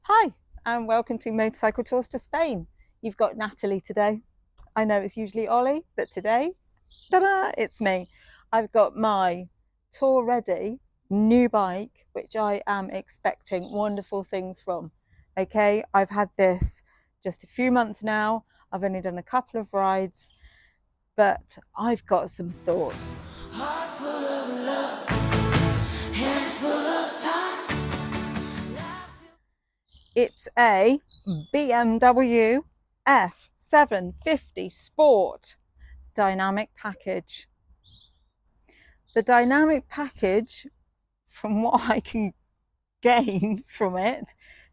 Hi, and welcome to Motorcycle Tours to Spain. You've got Natalie today. I know it's usually Ollie, but today, ta-da, it's me. I've got my tour ready new bike, which I am expecting wonderful things from. Okay, I've had this just a few months now. I've only done a couple of rides, but I've got some thoughts. Heart full of love, hands full of time. It's a BMW F750 Sport dynamic package. The dynamic package, from what I can gain from it,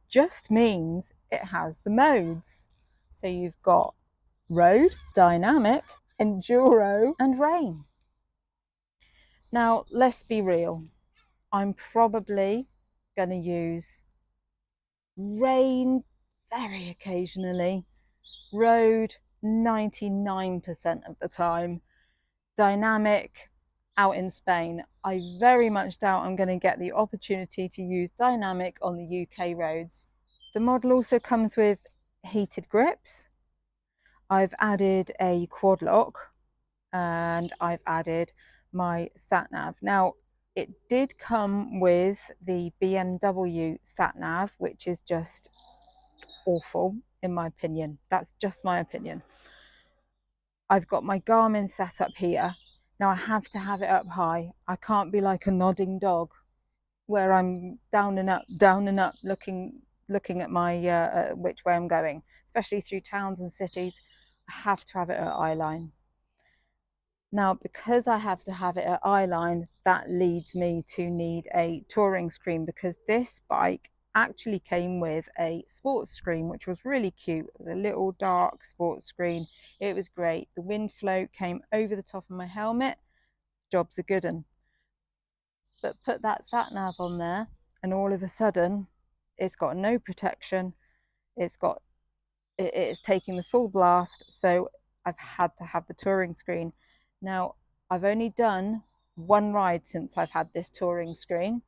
just means it has the modes. So you've got road, dynamic, enduro, and rain. Now, let's be real. I'm probably going to use rain very occasionally, road 99% of the time, dynamic out in Spain. I very much doubt I'm going to get the opportunity to use dynamic on the UK roads. The model also comes with heated grips. I've added a quad lock and I've added my sat nav. Now, it did come with the BMW sat nav, which is just awful in my opinion. That's just my opinion. I've got my Garmin set up here. Now I have to have it up high. I can't be like a nodding dog where I'm down and up looking at my which way I'm going, especially through towns and cities. I have to have it at eye line. Now, because I have to have it at eye line, that leads me to need a touring screen, because this bike actually came with a sports screen, which was really cute. It was a little dark sports screen. It was great. The wind float came over the top of my helmet. Job's a good one. But put that sat nav on there, and all of a sudden, it's got no protection. It's taking the full blast. So I've had to have the touring screen. Now, I've only done one ride since I've had this touring screen.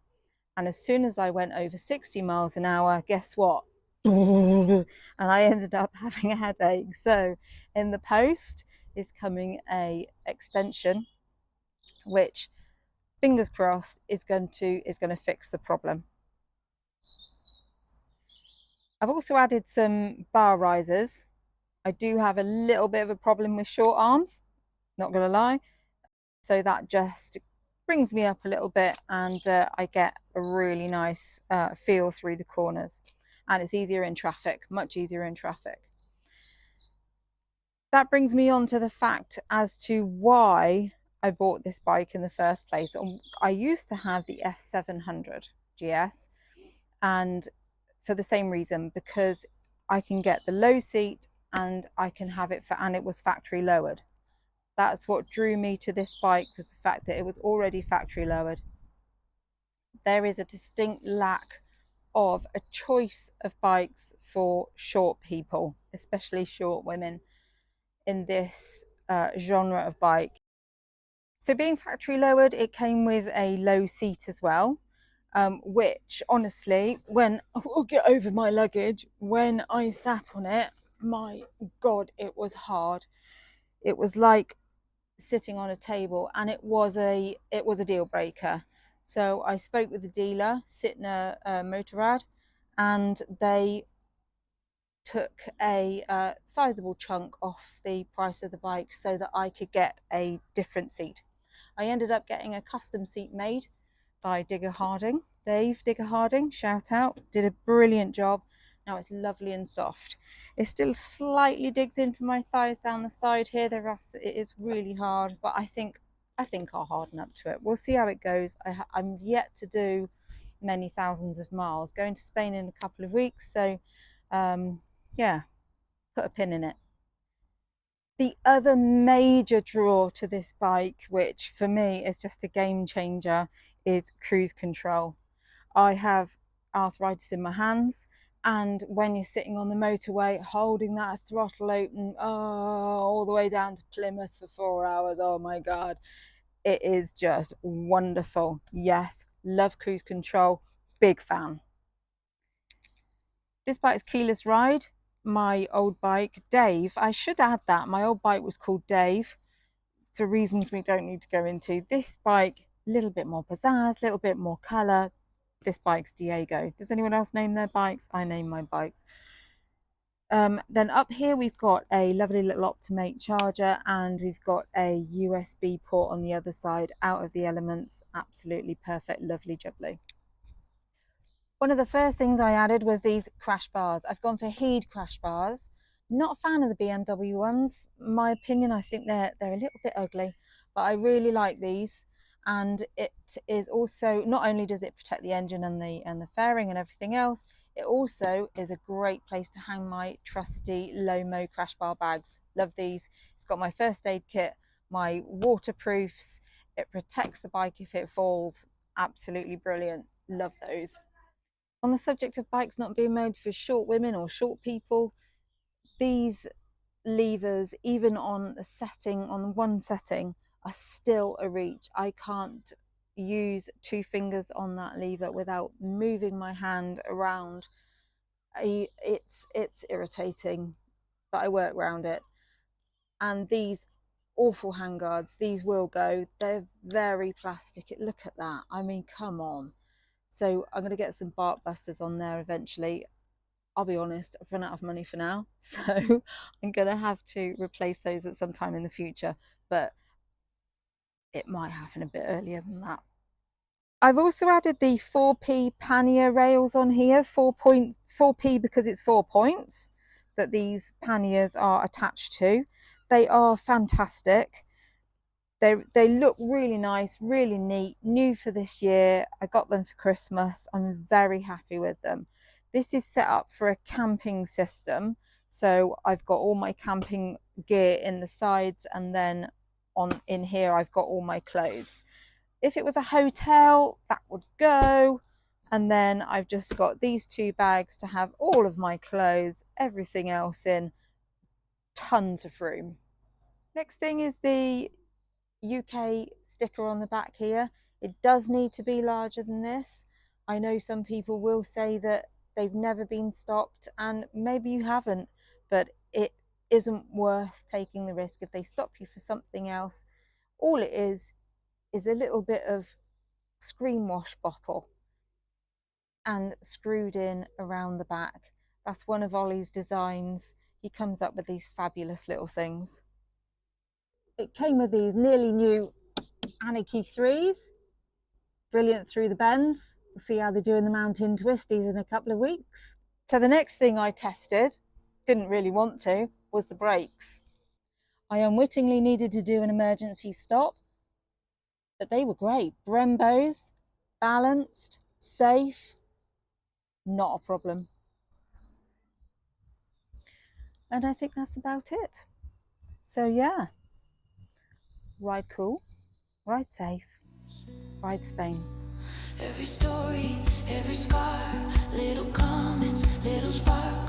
And as soon as I went over 60 miles an hour, guess what? And I ended up having a headache. So in the post is coming a extension, which fingers crossed is going to fix the problem. I've also added some bar risers. I do have a little bit of a problem with short arms, not gonna lie. So that just brings me up a little bit, and I get a really nice feel through the corners, and it's easier in traffic, much easier in traffic. That brings me on to the fact as to why I bought this bike in the first place. I used to have the F700GS, and for the same reason, because I can get the low seat and I can have it and it was factory lowered. That's what drew me to this bike, was the fact that it was already factory lowered. There is a distinct lack of a choice of bikes for short people, especially short women, in this genre of bike. So being factory lowered, it came with a low seat as well, which honestly, when I'll get over my luggage, when I sat on it, my God, it was hard. It was like sitting on a table, and it was a deal breaker. So I spoke with the dealer, Sitner Motorrad, and they took a sizable chunk off the price of the bike so that I could get a different seat. I ended up getting a custom seat made by Digger Harding. Dave Digger Harding, shout out, did a brilliant job. Now it's lovely and soft. It still slightly digs into my thighs down the side here. It is really hard, but I think I'll harden up to it. We'll see how it goes. I'm yet to do many thousands of miles. Going to Spain in a couple of weeks, so yeah, put a pin in it. The other major draw to this bike, which for me is just a game changer, is cruise control. I have arthritis in my hands, and when you're sitting on the motorway holding that throttle open, all the way down to Plymouth for 4 hours, oh my God, it is just wonderful. Yes, love cruise control, big fan. This bike is keyless ride. My old bike, Dave, I should add that. My old bike was called Dave for reasons we don't need to go into. This bike, a little bit more pizzazz, a little bit more colour. This bike's Diego. Does anyone else name their bikes? I name my bikes. Then up here we've got a lovely little Optimate charger, and we've got a USB port on the other side, out of the elements. Absolutely perfect, lovely jubbly. One of the first things I added was these crash bars. I've gone for Heed crash bars. Not a fan of the BMW ones. My opinion, I think they're a little bit ugly, but I really like these. And it is also, not only does it protect the engine and the fairing and everything else, it also is a great place to hang my trusty Lomo crash bar bags. Love these. It's got my first aid kit, my waterproofs. It protects the bike if it falls. Absolutely brilliant. Love those. On the subject of bikes not being made for short women or short people, these levers, even on a setting, on one setting, are still a reach. I can't use two fingers on that lever without moving my hand around. It's irritating, but I work around it. And these awful handguards, these will go. They're very plastic. Look at that. I mean, come on. So I'm going to get some bark busters on there eventually. I'll be honest, I've run out of money for now, so I'm going to have to replace those at some time in the future, but it might happen a bit earlier than that. I've also added the 4p pannier rails on here, 4p because it's 4 points that these panniers are attached to. They are fantastic. They look really nice, really neat, new for this year. I got them for Christmas. I'm very happy with them. This is set up for a camping system. So I've got all my camping gear in the sides, and then in here I've got all my clothes. If it was a hotel, that would go. And then I've just got these two bags to have all of my clothes, everything else in. Tons of room. Next thing is the UK sticker on the back here. It does need to be larger than this. I know some people will say that they've never been stopped, and maybe you haven't, but it isn't worth taking the risk. If they stop you for something else, all it is a little bit of screen wash bottle and screwed in around the back. That's one of Ollie's designs. He comes up with these fabulous little things. It came with these nearly new Anarchy 3s. Brilliant through the bends. We'll see how they do in the mountain twisties in a couple of weeks. So the next thing I tested, didn't really want to, was the brakes. I unwittingly needed to do an emergency stop, but they were great. Brembos, balanced, safe, not a problem. And I think that's about it. So yeah, ride cool, ride safe, ride Spain. Every story, every scar, little comments, little sparks.